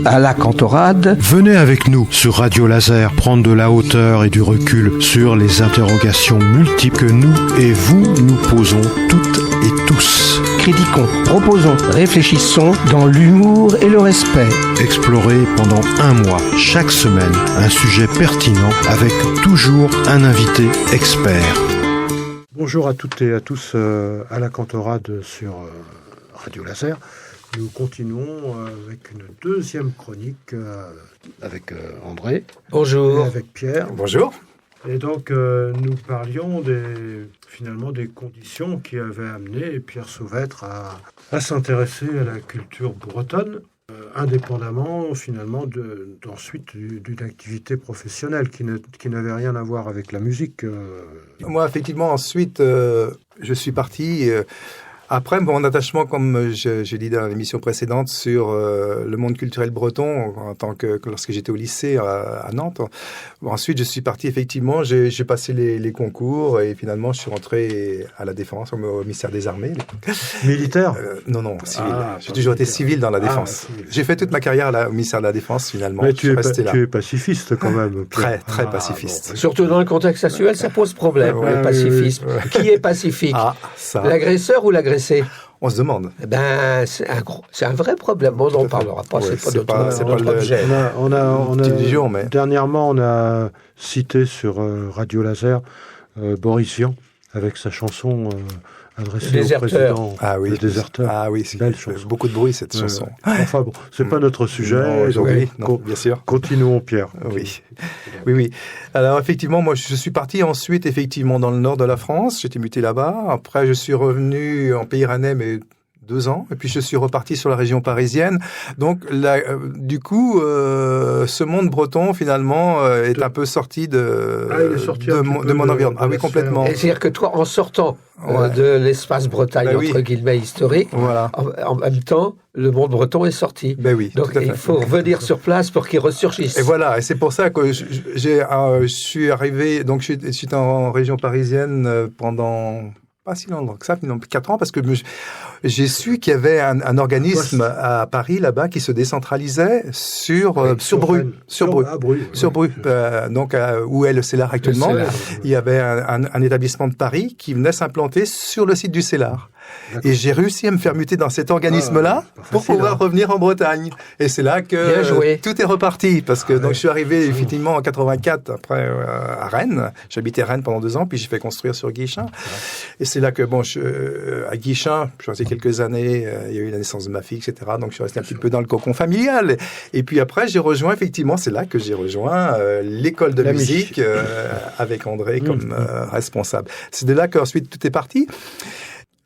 à la Cantorade. Venez avec nous sur Radio Laser prendre de la hauteur et du recul sur les interrogations multiples que nous et vous nous posons toutes et tous. Critiquons, proposons, réfléchissons dans l'humour et le respect. Explorez pendant un mois, chaque semaine, un sujet pertinent avec toujours un invité expert. Bonjour à toutes et à tous à la Cantorade sur Radio Laser. Nous continuons avec une deuxième chronique avec André. Bonjour. Et avec Pierre. Bonjour. Et donc, nous parlions finalement des conditions qui avaient amené Pierre Sauvêtre à s'intéresser à la culture bretonne, indépendamment finalement d'ensuite d'une activité professionnelle qui n'avait rien à voir avec la musique. Moi, effectivement, ensuite, je suis parti... Après, mon attachement, comme j'ai dit dans l'émission précédente, sur le monde culturel breton, lorsque j'étais au lycée à Nantes. Ensuite, je suis parti, effectivement, j'ai passé les concours et finalement, je suis rentré à la Défense, au ministère des Armées. Militaire Non, civil. J'ai toujours été civil dans la Défense. J'ai fait toute ma carrière au ministère de la Défense, finalement. Mais tu es pacifiste, quand même. Très pacifiste. Bon. Surtout dans le contexte actuel, ça pose problème, le pacifisme. Qui est pacifique ? L'agresseur ou l'agressé ? On se demande. Eh ben, c'est un vrai problème. Bon, on n'en parlera pas. Ouais, c'est pas notre objet. Dernièrement, on a cité sur Radio Laser Boris Vian avec sa chanson adressée au président. Le Déserteur. Ah oui, c'est belle chanson. Beaucoup de bruit cette chanson. Enfin bon, c'est pas notre sujet. Non, bien sûr. Continuons, Pierre. Oui. Alors effectivement, moi je suis parti ensuite effectivement dans le nord de la France. J'étais muté là-bas. Après, je suis revenu en Pays Rennais, mais 2 ans, et puis je suis reparti sur la région parisienne. Donc, du coup, ce monde breton, finalement, est un peu sorti de mon environnement. Ah oui, complètement. C'est-à-dire que toi, en sortant de l'espace Bretagne, entre guillemets, historique, en même temps, le monde breton est sorti. Donc, il faut revenir sur place pour qu'il ressurgisse. Et voilà, et c'est pour ça que je suis arrivé, donc je suis en région parisienne pendant... pas si longtemps que ça, 4 ans, parce que j'ai su qu'il y avait un organisme à Paris, là-bas, qui se décentralisait sur Bru. Donc, où est le CELAR actuellement. Il y avait un établissement de Paris qui venait s'implanter sur le site du CELAR. Et j'ai réussi à me faire muter dans cet organisme-là pour pouvoir revenir en Bretagne. Et c'est là que tout est reparti. Parce que donc, je suis arrivé effectivement en 84 après à Rennes. J'habitais à Rennes pendant 2 ans, puis j'ai fait construire sur Guichin. Et c'est là que, à Guichin, je suis resté quelques années, il y a eu la naissance de ma fille, etc. Donc je suis resté un petit peu dans le cocon familial. Et puis après, j'ai rejoint, effectivement, c'est là que j'ai rejoint l'école de musique avec André comme responsable. C'est de là qu'ensuite tout est parti.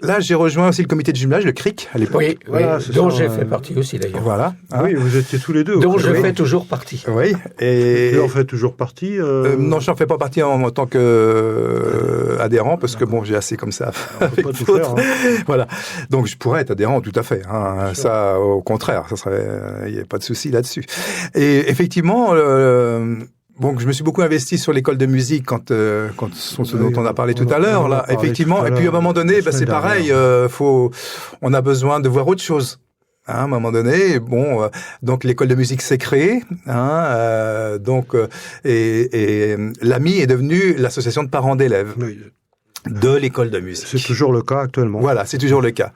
Là, j'ai rejoint aussi le comité de jumelage, le CRIC, à l'époque. Oui, dont j'ai fait partie aussi, d'ailleurs. Voilà. Oui, vous étiez tous les deux. Dont je fais toujours partie. Oui. Et en fait toujours partie Non, je n'en fais pas partie en tant qu'adhérent, parce que j'ai assez comme ça. On peut pas tout faire. Voilà. Donc, je pourrais être adhérent, tout à fait. Ça, au contraire, il n'y a pas de souci là-dessus. Et effectivement... je me suis beaucoup investi sur l'école de musique quand dont on a parlé tout à l'heure, là, effectivement. Et puis, à un moment donné, c'est pareil, on a besoin de voir autre chose. À un moment donné, donc l'école de musique s'est créée, et l'AMI est devenue l'association de parents d'élèves. De l'école de musique. C'est toujours le cas actuellement. Voilà, c'est toujours le cas.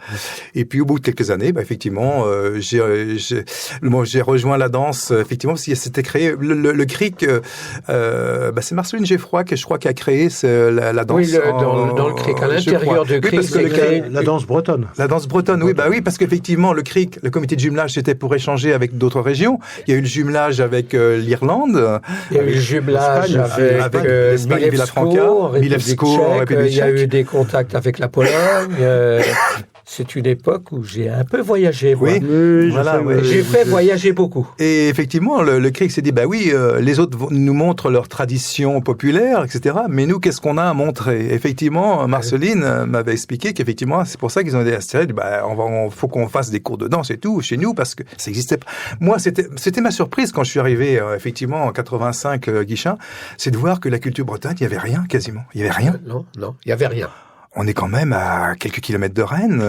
Et puis au bout de quelques années, effectivement, j'ai rejoint la danse, effectivement, parce que c'était créé le CRIC. C'est Marceline Geffroy que je crois qui a créé la danse. Oui, dans le CRIC, à l'intérieur du CRIC, c'est créé la danse bretonne. La danse bretonne, oui, parce qu'effectivement, le CRIC, le comité de jumelage, c'était pour échanger avec d'autres régions. Il y a eu le jumelage avec l'Irlande. Il y a eu le jumelage avec l'Espagne, Milevsko, il y a eu des contacts avec la Pologne. C'est une époque où j'ai un peu voyagé. Moi. J'ai fait voyager beaucoup. Et effectivement, le CRIC s'est dit, les autres nous montrent leurs traditions populaires, etc. Mais nous, qu'est-ce qu'on a à montrer ? Effectivement, Marceline m'avait expliqué qu'effectivement, c'est pour ça qu'ils ont été installés. Faut qu'on fasse des cours de danse et tout chez nous, parce que ça n'existait pas. Moi, c'était ma surprise quand je suis arrivé, effectivement, en 85, Guichin, c'est de voir que la culture bretonne, il n'y avait rien, quasiment. Il n'y avait rien. Non, il n'y avait rien. On est quand même à quelques kilomètres de Rennes.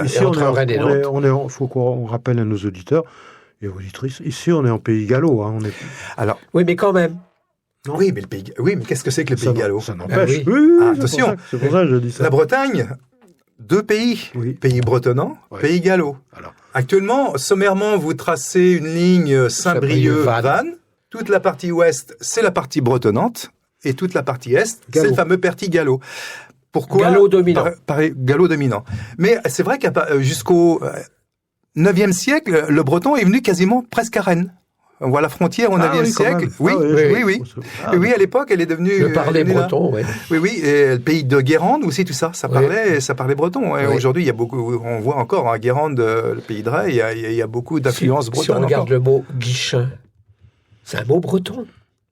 Ici, faut qu'on rappelle à nos auditeurs, et auditrices. Ici, on est en pays gallo. Hein, Alors, oui, mais quand même. Non. Oui, mais qu'est-ce que c'est que le pays gallo? Ça n'empêche. Attention, c'est pour ça que je dis ça. La Bretagne, 2 pays. Oui. Pays bretonnant, pays gallo. Alors. Actuellement, sommairement, vous tracez une ligne Saint-Brieuc-Vannes. Toute la partie ouest, c'est la partie bretonnante. Et toute la partie est, c'est le fameux Perti gallo. Pourquoi? Gallo dominant. Gallo dominant. Mais c'est vrai jusqu'au 9e siècle, le breton est venu quasiment presque à Rennes. On voit la frontière au 9e siècle. Oui. Oui, à l'époque, elle est devenue... Le parler breton, oui. Oui, et le pays de Guérande aussi, tout ça, ça parlait breton. Et aujourd'hui, il y a beaucoup, on voit encore, Guérande, le pays de Ray, il y a beaucoup d'influences bretonnes. Si on regarde le mot guichin, c'est un mot breton.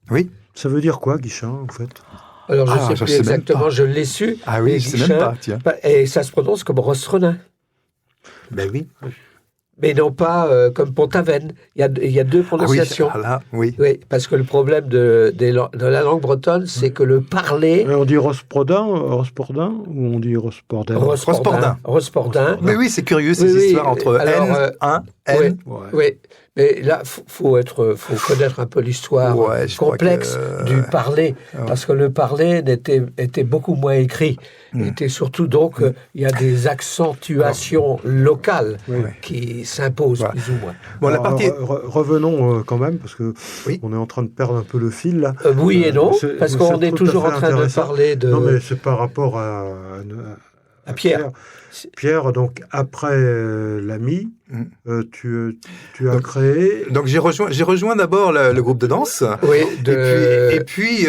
Oui. Ça veut dire quoi, guichin, en fait? Alors, je ne sais plus exactement, je l'ai su. Ah oui, je ne sais même pas, tiens. Et ça se prononce comme Rostronin. Ben oui. Mais non pas comme Pont-Aven. Il y a 2 prononciations. Oui. Oui, parce que le problème de la langue bretonne, c'est que le parler... On dit Rospordin ou on dit Rospordin? Rospordin. Mais oui, c'est curieux, ces histoires entre N, N. Oui. Mais là, faut connaître un peu l'histoire complexe du parler, parce que le parler était beaucoup moins écrit. Il était surtout il y a des accentuations locales qui s'imposent plus ou moins. Bon, la partie... revenons quand même, parce que on est en train de perdre un peu le fil là. Oui et non, parce qu'on est toujours en train de parler de... Non, mais c'est par rapport à Pierre. Pierre, donc après l'AMI, tu as créé... Donc j'ai rejoint d'abord le groupe de danse, et puis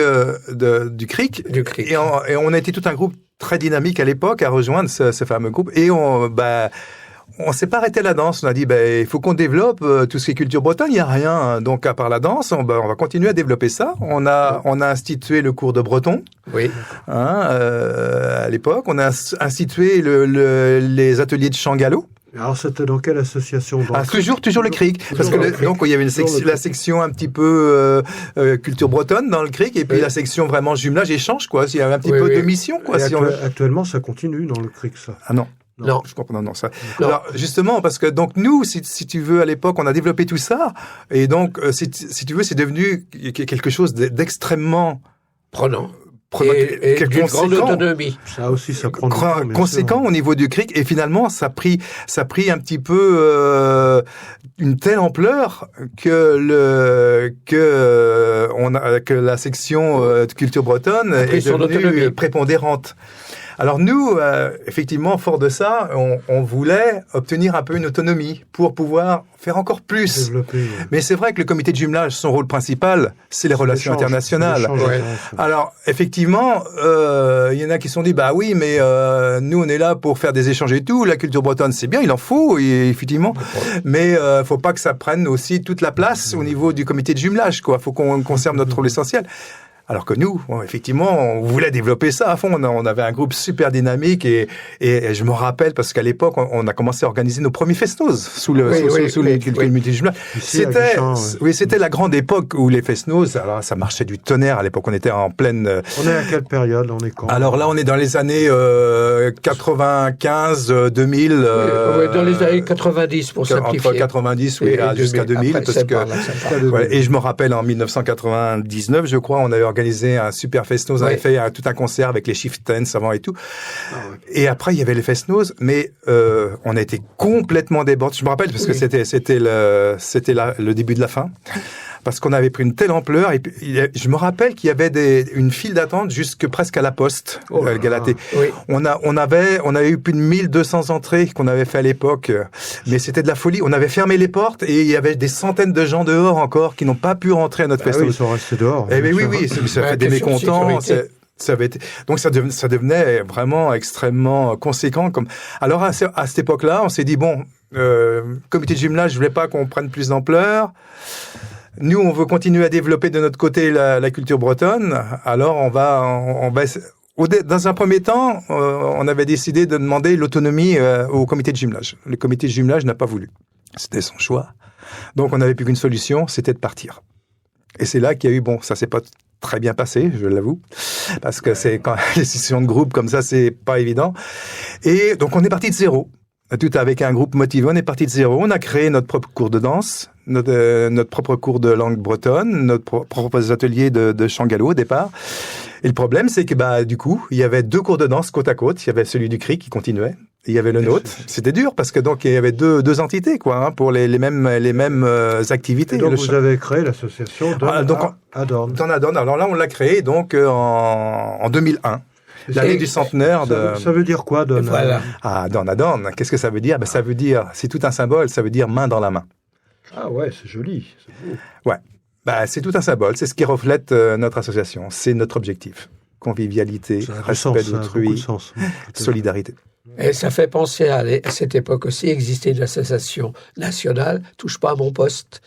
du CRIC, et on a été tout un groupe très dynamique à l'époque à rejoindre ce fameux groupe, et on s'est pas arrêté à la danse. On a dit, il faut qu'on développe tout ce qui est culture bretonne. Il n'y a rien. Donc, à part la danse, on va continuer à développer ça. On a institué le cours de breton. Oui. À l'époque, on a institué les ateliers de chant gallo. Alors, c'était dans quelle association? Toujours le CRIC. Parce que donc, il y avait la section un petit peu culture bretonne dans le CRIC, et puis la section vraiment jumelage, échange, quoi. Il y avait un petit peu de mission, quoi. Actuellement, ça continue dans le CRIC, ça. Ah non. Non, je comprends. Non, ça. Non. Alors, justement, parce que donc nous, si tu veux, à l'époque, on a développé tout ça, et donc, si tu veux, c'est devenu quelque chose d'extrêmement prenant. Et d'une grande autonomie. Ça aussi, ça prend conséquent au niveau du CRIC, et finalement, ça a pris un petit peu une telle ampleur que la section de culture bretonne est devenue prépondérante. Alors nous, effectivement, fort de ça, on voulait obtenir un peu une autonomie pour pouvoir faire encore plus. Développer, Mais c'est vrai que le comité de jumelage, son rôle principal, c'est les relations internationales. Alors, effectivement, il y en a qui se sont dit, oui, mais nous, on est là pour faire des échanges et tout. La culture bretonne, c'est bien, il en faut, effectivement. Mais faut pas que ça prenne aussi toute la place au niveau du comité de jumelage, quoi. Faut qu'on conserve notre rôle essentiel. Alors que nous, effectivement, on voulait développer ça à fond. On avait un groupe super dynamique, et je me rappelle, parce qu'à l'époque, on a commencé à organiser nos premiers fest-noz sous le comité de jumelage. C'était la grande époque où les fest-noz, alors ça marchait du tonnerre. À l'époque, on était en pleine... On est à quelle période? On est quand? Alors là, on est dans les années 95, 2000. Dans les années 90, pour simplifier. Entre 90, jusqu'à 2000. Et je me rappelle, en 1999, je crois, on avait organisé un super fest-noz, on avait fait tout un concert avec les Chieftains avant et tout. Et après, il y avait les fest-noz, mais on a été complètement débordés. Je me rappelle, parce que c'était le début de la fin. Parce qu'on avait pris une telle ampleur, et je me rappelle qu'il y avait une file d'attente jusque presque à la Poste, Galatée. Oui. On avait eu plus de 1200 entrées qu'on avait fait à l'époque, mais c'était de la folie. On avait fermé les portes, et il y avait des centaines de gens dehors encore qui n'ont pas pu rentrer à notre festival. Ils sont restés dehors. Ça fait des mécontents. Donc ça devenait vraiment extrêmement conséquent. Alors à cette époque-là, on s'est dit, comité de jumelage, je voulais pas qu'on prenne plus d'ampleur. Nous, on veut continuer à développer de notre côté la culture bretonne. Alors, on va dans un premier temps, on avait décidé de demander l'autonomie au comité de jumelage. Le comité de jumelage n'a pas voulu. C'était son choix. Donc, on n'avait plus qu'une solution, c'était de partir. Et c'est là qu'il y a eu, ça s'est pas très bien passé, je l'avoue, parce que c'est quand les sessions de groupe comme ça, c'est pas évident. Et donc, on est parti de zéro. Tout avec un groupe motivé, on est parti de zéro. On a créé notre propre cours de danse, notre propre cours de langue bretonne, notre propres ateliers de chant gallo au départ. Et le problème, c'est que du coup, il y avait 2 cours de danse côte à côte. Il y avait celui du CRI qui continuait. Et il y avait le nôtre. C'était dur parce que donc il y avait deux entités pour les mêmes activités. Et donc vous avez créé l'association Adorn. Dans Adorn. Alors là, on l'a créé donc en 2001. L'année du centenaire Ça veut dire quoi, Adorn? Voilà. Adorn, Adorn. Qu'est-ce que ça veut dire? Ça veut dire, c'est tout un symbole. Ça veut dire main dans la main. Ah ouais, c'est joli. C'est beau. Ouais. C'est tout un symbole. C'est ce qui reflète notre association. C'est notre objectif. Convivialité, respect d'autrui, solidarité. Et ça fait penser à cette époque aussi, existait une association nationale, touche pas à mon poste.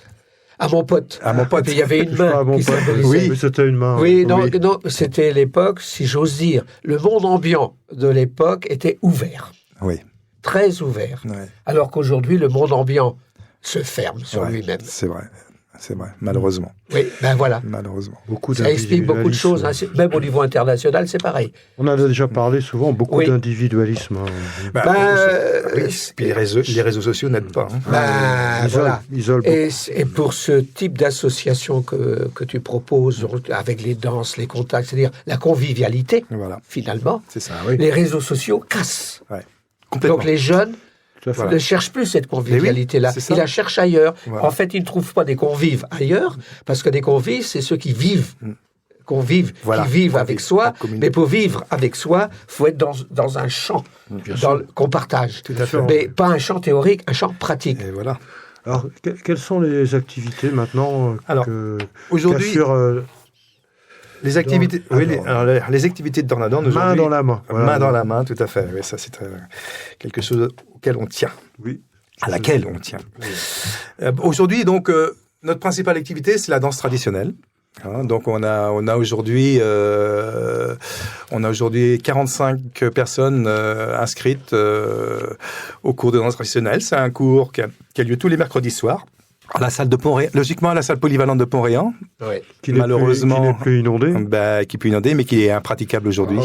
À mon pote. À mon pote. Il y avait une main qui symbolisait. Oui, mais c'était une main. Oui, non, c'était l'époque, si j'ose dire. Le monde ambiant de l'époque était ouvert. Oui. Très ouvert. Ouais. Alors qu'aujourd'hui, le monde ambiant se ferme sur lui-même. C'est vrai. C'est vrai, malheureusement. Oui, voilà. Malheureusement. Ça explique beaucoup de choses. Même au niveau international, c'est pareil. On en a déjà parlé souvent, beaucoup d'individualisme. Puis les réseaux sociaux n'aident pas. Isolent et pour ce type d'association que tu proposes, avec les danses, les contacts, c'est-à-dire la convivialité, finalement, c'est ça, les réseaux sociaux cassent. Ouais. Donc les jeunes ne cherchent plus cette convivialité-là. Ils la cherchent ailleurs. Voilà. En fait, ils ne trouvent pas des convives ailleurs, parce que des convives, c'est ceux qui vivent. Qui vivent avec soi. Mais pour vivre avec soi, il faut être dans un champ qu'on partage. Tout à fait. Mais pas un champ théorique, un champ pratique. Et voilà. Alors, quelles sont les activités maintenant aujourd'hui, les activités, les activités de Dornadorn aujourd'hui. Main dans la main. Voilà. Main dans la main, tout à fait. Oui, ça, c'est quelque chose auquel on tient. Oui. À laquelle on tient. Oui. Aujourd'hui, donc, notre principale activité, c'est la danse traditionnelle. Donc, on a aujourd'hui 45 personnes inscrites au cours de danse traditionnelle. C'est un cours qui a lieu tous les mercredis soirs. À la salle de Pont-Réan, logiquement à la salle polyvalente de Pont-Réan, qui n'est plus inondée, qui est plus inondée, mais qui est impraticable aujourd'hui.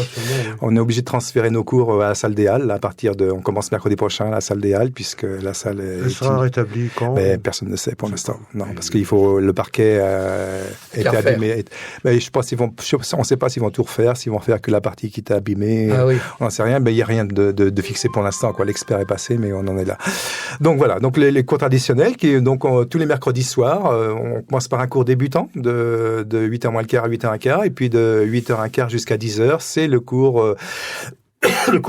On est obligé de transférer nos cours à la salle des Halles on commence mercredi prochain à la salle des Halles, puisque la salle sera rétablie quand? Personne ne sait pour l'instant. Non, parce qu'il faut le parquet est abîmé. Je pense on ne sait pas s'ils vont tout refaire, s'ils vont faire que la partie qui était abîmée. On n'en sait rien. Il n'y a rien de fixé pour l'instant. L'expert est passé, mais on en est là. Donc voilà. Donc les cours traditionnels tous les mercredis soirs, on commence par un cours débutant de 8h moins le quart à 8h15, et puis de 8h15 jusqu'à 10h, c'est le cours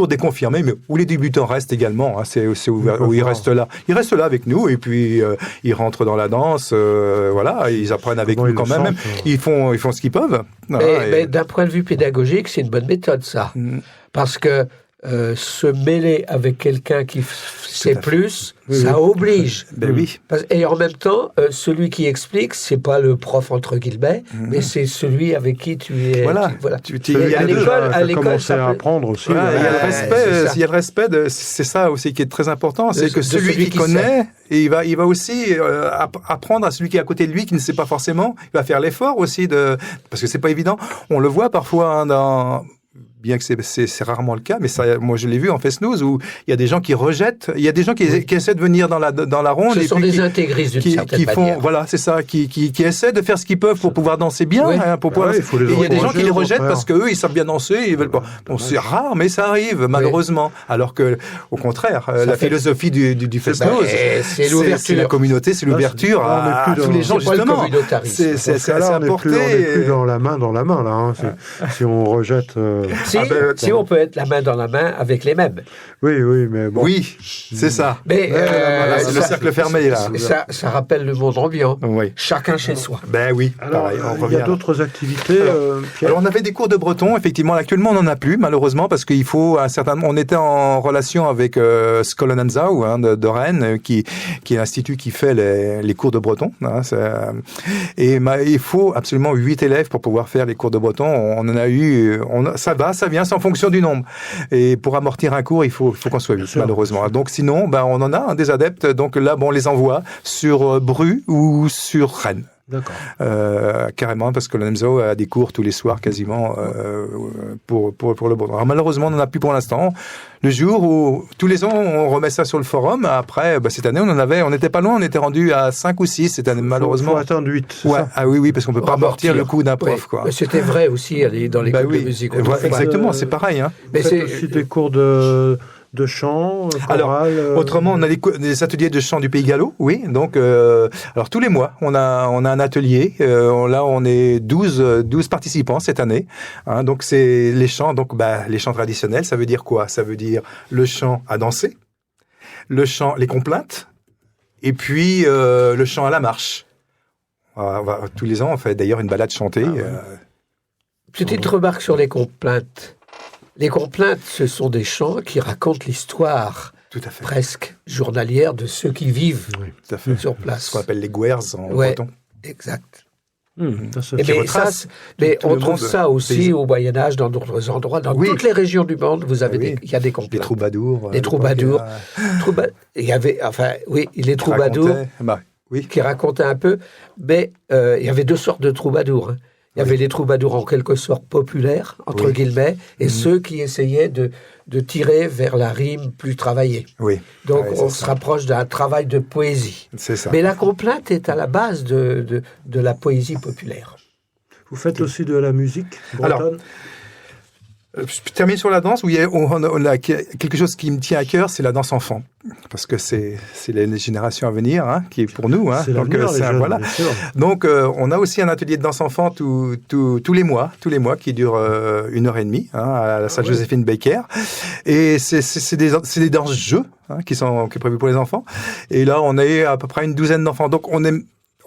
des confirmés, mais où les débutants restent également. C'est ouvert, où ils restent là. Ils restent là avec nous, et puis ils rentrent dans la danse. Ils apprennent avec nous quand même. Ils font ce qu'ils peuvent. Mais d'un point de vue pédagogique, c'est une bonne méthode, ça. Parce que se mêler avec quelqu'un qui sait plus, ça oblige. Oui. Et en même temps, celui qui explique, c'est pas le prof entre guillemets, mais c'est celui avec qui tu es. Voilà. À l'école, ça à apprendre aussi. Il y a le respect. C'est ça aussi qui est très important, c'est que celui qui connaît, et il va aussi apprendre à celui qui est à côté de lui, qui ne sait pas forcément. Il va faire l'effort aussi parce que c'est pas évident. On le voit parfois bien que c'est rarement le cas, mais moi je l'ai vu en Fest-News où il y a des gens qui rejettent, il y a des gens qui essaient de venir dans la ronde. Ce sont des intégristes d'une certaine manière. Voilà, c'est ça, qui essaient de faire ce qu'ils peuvent pour pouvoir danser bien. Il y a des gens qui les rejettent parce qu'eux, ils savent bien danser, ils veulent pas. C'est rare, mais ça arrive, malheureusement. Alors que, au contraire, la philosophie du Fest-News, c'est l'ouverture. C'est la communauté, c'est l'ouverture à tous les gens, justement. C'est on n'est plus dans la main, là. Si on rejette... Si on peut être la main dans la main avec les mêmes. Oui, mais bon. Oui, c'est ça. Mais c'est le cercle fermé, là. Ça rappelle le monde ambiant. Oui. Chacun chez soi. Oui. Alors, pareil, il y a d'autres activités. Alors, on avait des cours de breton, effectivement. Actuellement, on n'en a plus, malheureusement, parce qu'il faut on était en relation avec Skolananzau de Rennes, qui est l'institut qui fait les cours de breton. Et il faut absolument 8 élèves pour pouvoir faire les cours de breton. On en a eu... Ça vient, c'est en fonction du nombre. Et pour amortir un cours, il faut qu'on soit 8, malheureusement. Donc sinon, on en a des adeptes. Donc là, on les envoie sur Bru ou sur Rennes. D'accord. Carrément, parce que le NEMSO a des cours tous les soirs quasiment pour le breton. Alors malheureusement, on n'en a plus pour l'instant. Le jour où, tous les ans, on remet ça sur le forum. Après, cette année, on n'était pas loin, on était rendu à 5 ou 6 cette année, malheureusement. Faut attendre 8, c'est ça? Ah oui, parce qu'on peut pas amortir le coût d'un prof, quoi. Mais c'était vrai aussi dans les cours de musique. Exactement, c'est pareil. Hein. Mais c'est aussi des cours de chant, chorale. Alors, autrement, on a des ateliers de chant du Pays Gallo, oui. Donc, alors tous les mois, on a un atelier. Là, on est 12 participants cette année. Hein, donc, c'est les chants. Donc, les chants traditionnels, ça veut dire quoi? Ça veut dire le chant à danser, le chant, les complaintes, et puis le chant à la marche. Tous les ans, on fait d'ailleurs une balade chantée. Petite remarque sur les complaintes. Les complaintes, ce sont des chants qui racontent l'histoire presque journalière de ceux qui vivent sur place. Ce qu'on appelle les guers en breton. Exact. Mais on trouve ça aussi au Moyen-Âge, dans d'autres endroits, dans toutes les régions du monde, il y a des complaintes. Les troubadours. Les troubadours. Il y avait, les troubadours qui racontaient un peu, mais il y avait deux sortes de troubadours. Il y avait les troubadours en quelque sorte populaires, entre guillemets, et ceux qui essayaient de tirer vers la rime plus travaillée. Oui. Donc on se rapproche d'un travail de poésie. C'est ça. Mais la complainte est à la base de la poésie populaire. Vous faites aussi de la musique bretonne? Alors, je termine sur la danse, où on a quelque chose qui me tient à cœur, c'est la danse enfant. Parce que c'est les générations à venir, qui est pour nous. C'est l'avenir, les jeunes, voilà. bien sûr. Donc, on a aussi un atelier de danse enfant tous les mois, qui dure 1h30, à la salle Joséphine Baker. Et c'est des danses-jeux, qui sont prévues pour les enfants. Et là, on a à peu près une douzaine d'enfants. Donc,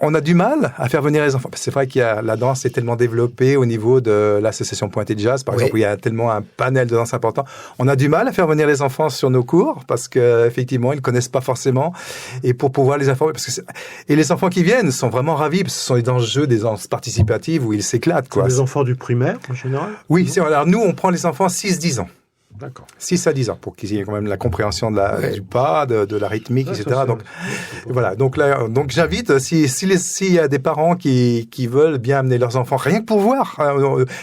on a du mal à faire venir les enfants. C'est vrai qu'il y a la danse est tellement développée au niveau de l'association Pointé Jazz, par exemple, où il y a tellement un panel de danse important. On a du mal à faire venir les enfants sur nos cours parce que effectivement, ils connaissent pas forcément. Et pour pouvoir les informer, et les enfants qui viennent sont vraiment ravis parce que ce sont des danses-jeux, des danses participatives où ils s'éclatent, quoi. C'est des enfants du primaire en général? Oui, alors nous, on prend les enfants 6-10 ans. D'accord. 6 à 10 ans, pour qu'ils aient quand même la compréhension du pas, de la rythmique, etc. Donc, voilà. Donc là, j'invite, s'il y a des parents qui veulent bien amener leurs enfants, rien que pour voir,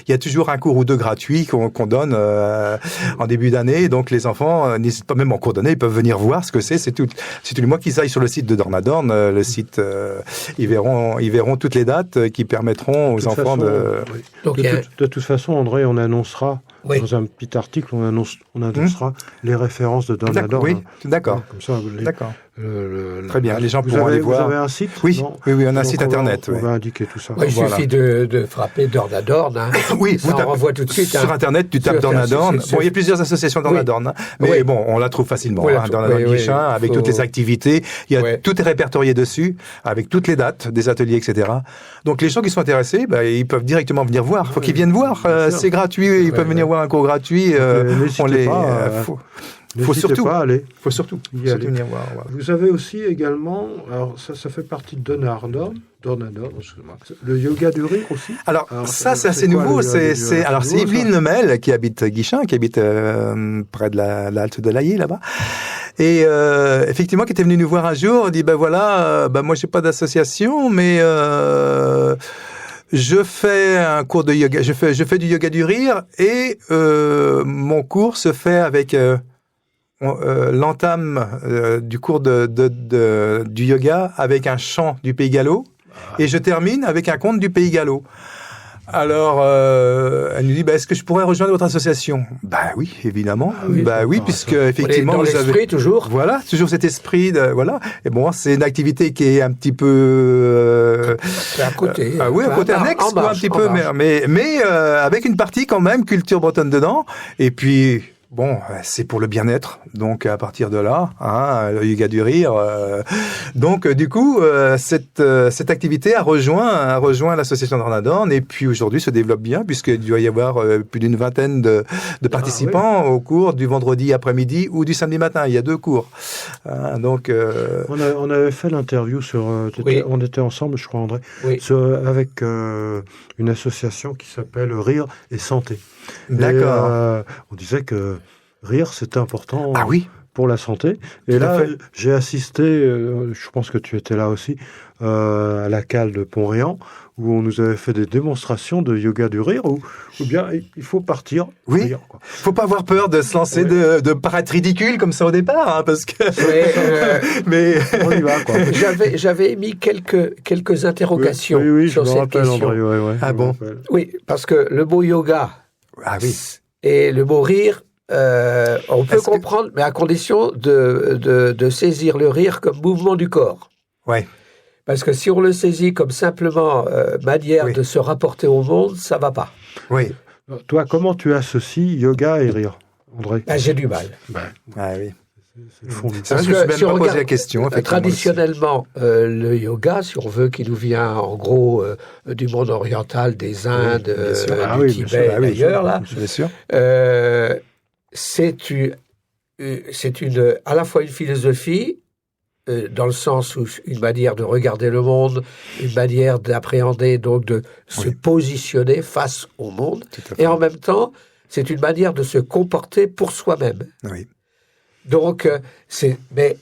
il y a toujours un cours ou deux gratuits qu'on donne, en début d'année. Donc, les enfants, n'hésitent pas, même en cours d'année, ils peuvent venir voir ce que c'est. C'est tous les mois qu'ils aillent sur le site de Dornadorn, le site, ils verront toutes les dates qui permettront aux enfants de toute façon, André, on annoncera, dans un petit article, on annoncera les références de Dornadorn. Oui, d'accord. Comme ça, d'accord. Très bien, les gens pourront aller voir. Vous avez un site? Oui, on a un site internet. On va indiquer tout ça. Il suffit de frapper Dornadorn. Oui, ça renvoie tout de suite. Sur internet, tu tapes Dornadorn. Il y a plusieurs associations Dornadorn, mais bon, on la trouve facilement. Dornadorn Guichin, avec toutes les activités. Tout est répertorié dessus, avec toutes les dates des ateliers, etc. Donc les gens qui sont intéressés, ils peuvent directement venir voir. Il faut qu'ils viennent voir. C'est gratuit, ils peuvent venir voir un cours gratuit. Faut surtout venir voir. Voilà. Vous avez aussi également, alors ça fait partie de Dornadorn, excusez-moi, le yoga du rire aussi. Alors ça c'est assez nouveau. C'est Evelyne Lemel qui habite Guichin, qui habite près de la halte de l'Aillé là-bas. Et effectivement, qui était venue nous voir un jour, on dit moi j'ai pas d'association, mais je fais un cours de yoga. Je fais du yoga du rire et mon cours se fait avec l'entame du cours du yoga avec un chant du Pays Gallo et je termine avec un conte du Pays Gallo. Alors, elle nous dit, est-ce que je pourrais rejoindre votre association? Oui, évidemment. Puisque effectivement, dans l'esprit toujours. Voilà, toujours cet esprit voilà. Et bon, c'est une activité qui est un petit peu c'est à côté. à côté annexe, un petit peu, mais avec une partie quand même culture bretonne dedans. Et puis. Bon, c'est pour le bien-être, donc à partir de là, le yoga du rire. Donc du coup, cette activité a rejoint l'association Dornadorn et puis aujourd'hui se développe bien puisqu'il doit y avoir plus d'une vingtaine de participants au cours du vendredi après-midi ou du samedi matin. Il y a 2 cours. Donc on avait fait l'interview sur. On était ensemble, je crois, André, avec une association qui s'appelle Rire et Santé. D'accord. On disait que rire, c'est important. Ah oui. pour la santé. Et là, j'ai assisté, je pense que tu étais là aussi, à la cale de Pont-Réan, où on nous avait fait des démonstrations de yoga du rire, ou bien il faut partir rire. Il ne faut pas avoir peur de se lancer, de paraître ridicule comme ça au départ, hein, parce que... Mais on y va, quoi. J'avais émis quelques interrogations sur cette question. André, ah bon? Oui, parce que le mot yoga et le mot rire, on peut comprendre, mais à condition de saisir le rire comme mouvement du corps. Ouais. Parce que si on le saisit comme simplement manière de se rapporter au monde, ça ne va pas. Oui. Toi, comment tu associes yoga et rire, André? J'ai du mal. Ah oui. C'est vrai que je me suis même pas posé la question. Traditionnellement, le yoga, si on veut, qui nous vient en gros du monde oriental, des Indes, du Tibet, d'ailleurs, là, bien sûr. C'est à la fois une philosophie, dans le sens où une manière de regarder le monde, une manière d'appréhender, donc de se positionner face au monde, et en même temps, c'est une manière de se comporter pour soi-même. Oui. Donc, mais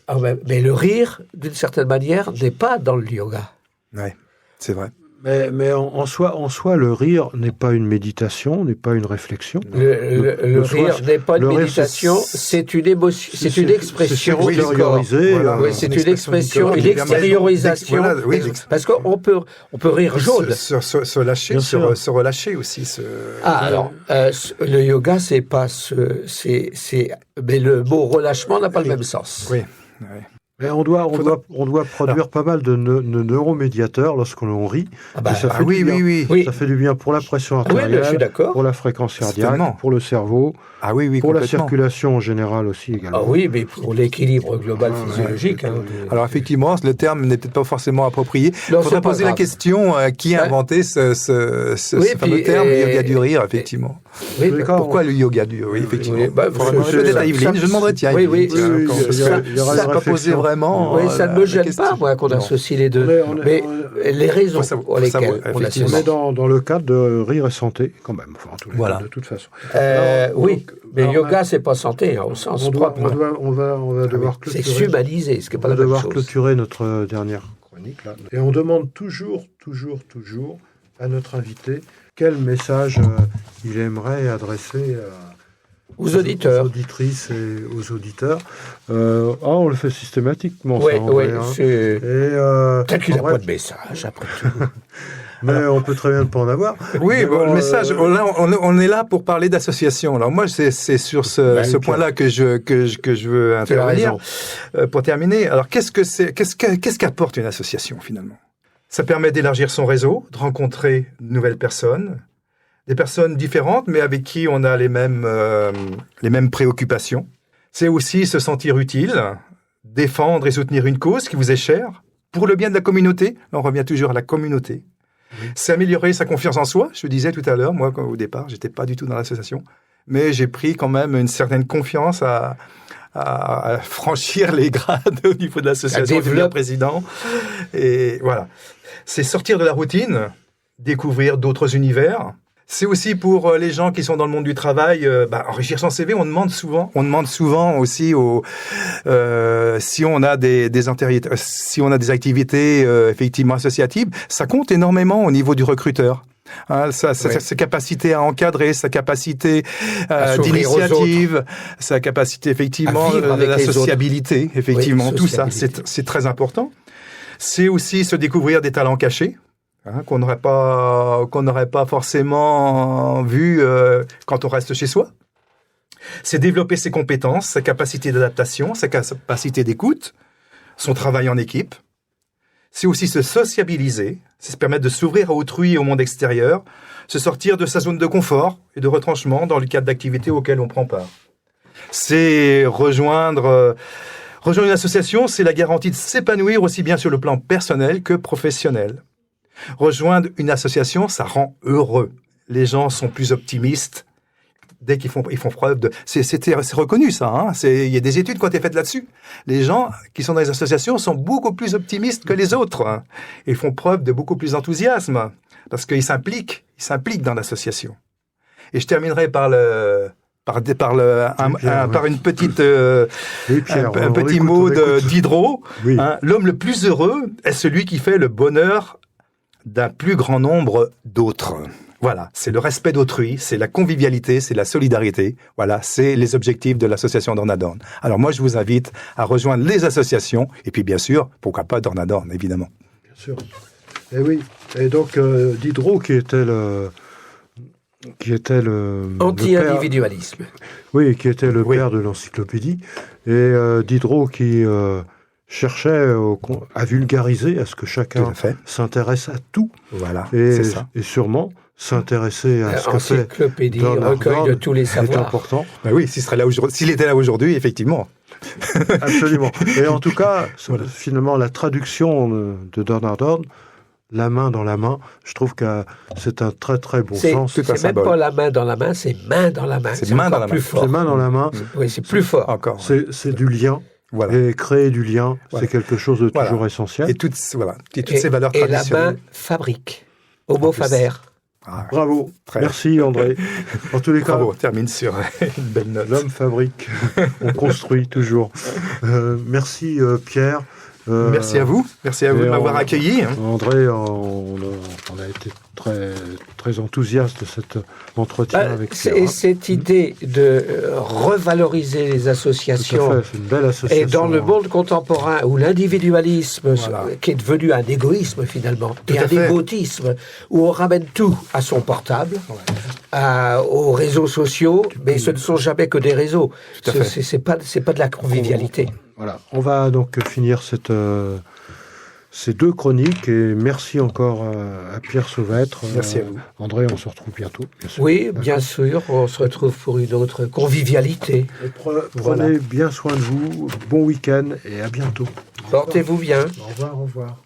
le rire, d'une certaine manière, n'est pas dans le yoga. Oui, c'est vrai. Mais en soi, le rire n'est pas une méditation, n'est pas une réflexion. Le rire n'est pas une méditation, c'est une émotion, c'est une expression du corps. C'est une expression, une extériorisation. Parce qu'on peut rire jaune. Se lâcher, se relâcher aussi. Alors, le yoga, c'est pas mais le mot relâchement n'a pas le même sens. Oui. Mais on doit produire pas mal de neuromédiateurs lorsqu'on rit. Ça fait du bien. Ça fait du bien pour la pression artérielle, pour la fréquence cardiaque, pour le cerveau, pour la circulation en général aussi également. Mais pour l'équilibre global physiologique. Alors effectivement, le terme n'est peut-être pas forcément approprié. Il faudrait poser la question qui a inventé ce fameux terme, le yoga du rire, effectivement. Pourquoi le yoga du rire? Effectivement. Peut-être à Yveline, je demanderai, tiens. Ça n'a pas posé vraiment. Ça ne me gêne pas, moi, qu'on associe les deux. Mais les raisons pour lesquelles on associe. On est dans le cadre de rire et santé, quand même. Enfin, de toute façon. Mais yoga, c'est pas santé, au sens propre. On va devoir clôturer. C'est s'humaniser, ce qui n'est pas la même chose. On va devoir clôturer notre dernière chronique, là. Et on demande toujours à notre invité quel message il aimerait adresser aux auditeurs, aux auditrices et aux auditeurs. On le fait systématiquement, ça, André. Peut-être qu'il n'a pas de message, après tout. Mais on peut très bien ne pas en avoir. Oui, le message, on est là pour parler d'association. Alors moi, c'est sur ce point-là que je veux intervenir. Pour terminer, alors qu'est-ce qu'apporte une association finalement? Ça permet d'élargir son réseau, de rencontrer de nouvelles personnes, des personnes différentes, mais avec qui on a les mêmes préoccupations. C'est aussi se sentir utile, défendre et soutenir une cause qui vous est chère, pour le bien de la communauté. On revient toujours à la communauté. Oui. C'est améliorer sa confiance en soi. Je disais tout à l'heure, moi, au départ, j'étais pas du tout dans l'association, mais j'ai pris quand même une certaine confiance à franchir les grades au niveau de l'association, devenir président. Et voilà. C'est sortir de la routine, découvrir d'autres univers. C'est aussi pour les gens qui sont dans le monde du travail, enrichir son CV. On demande souvent aussi si on a des activités effectivement associatives, ça compte énormément au niveau du recruteur. Sa capacité à encadrer, sa capacité d'initiative, sa capacité effectivement la sociabilité, effectivement, tout ça, c'est très important. C'est aussi se découvrir des talents cachés. Qu'on n'aurait pas forcément vu quand on reste chez soi. C'est développer ses compétences, sa capacité d'adaptation, sa capacité d'écoute, son travail en équipe. C'est aussi se sociabiliser, c'est se permettre de s'ouvrir à autrui et au monde extérieur, se sortir de sa zone de confort et de retranchement dans le cadre d'activités auxquelles on prend part. C'est rejoindre une association, c'est la garantie de s'épanouir aussi bien sur le plan personnel que professionnel. Rejoindre une association, ça rend heureux. Les gens sont plus optimistes dès qu'ils font preuve de... C'est reconnu, ça. Hein, il y a des études qui ont été faites là-dessus. Les gens qui sont dans les associations sont beaucoup plus optimistes que les autres. Hein, et font preuve de beaucoup plus d'enthousiasme parce qu'ils s'impliquent dans l'association. Et je terminerai par par une petite, un petit mot Diderot. Oui. Hein, l'homme le plus heureux est celui qui fait le bonheur d'un plus grand nombre d'autres. Voilà, c'est le respect d'autrui, c'est la convivialité, c'est la solidarité. Voilà, c'est les objectifs de l'association Dornadorn. Alors moi, je vous invite à rejoindre les associations, et puis bien sûr, pourquoi pas Dornadorn, évidemment. Bien sûr. Et oui, et donc Diderot qui était le anti-individualisme. Oui, qui était le père de l'encyclopédie. Et Diderot qui cherchait à vulgariser, à ce que chacun s'intéresse à tout. Voilà, c'est ça. Et sûrement s'intéresser à ce que fait encyclopédie, recueil de tous les savoirs. C'est important. Ben oui, s'il était là aujourd'hui, effectivement. Absolument. Et en tout cas, finalement, la traduction de Dornadorn, la main dans la main, je trouve que c'est un très très bon sens. C'est même pas la main dans la main, c'est main dans la main. C'est main dans la main. Plus fort. C'est main dans la main. Oui, c'est plus fort. Encore. C'est du lien. Voilà. Et créer du lien, c'est quelque chose de toujours essentiel. Et toutes ces valeurs traditionnelles. Et la main fabrique. Homo faber. Bravo. Merci André. En tous les cas, bravo, termine sur une belle note. L'homme fabrique, on construit toujours. Merci Pierre. Merci à vous de m'avoir accueilli. André, on a été très, très enthousiaste de cet entretien avec Pierre. Et cette idée de revaloriser les associations, c'est une belle association. Et dans le monde contemporain où l'individualisme, qui est devenu un égoïsme finalement, et un égotisme, où on ramène tout à son portable, aux réseaux sociaux, mais ce ne sont jamais que des réseaux. C'est pas de la convivialité. Voilà, on va donc finir ces deux chroniques et merci encore à Pierre Sauvêtre. Merci à vous. André, on se retrouve bientôt. Bien sûr. Oui, bien sûr, on se retrouve pour une autre convivialité. Prenez bien soin de vous, bon week-end et à bientôt. Portez-vous bien. Au revoir, au revoir.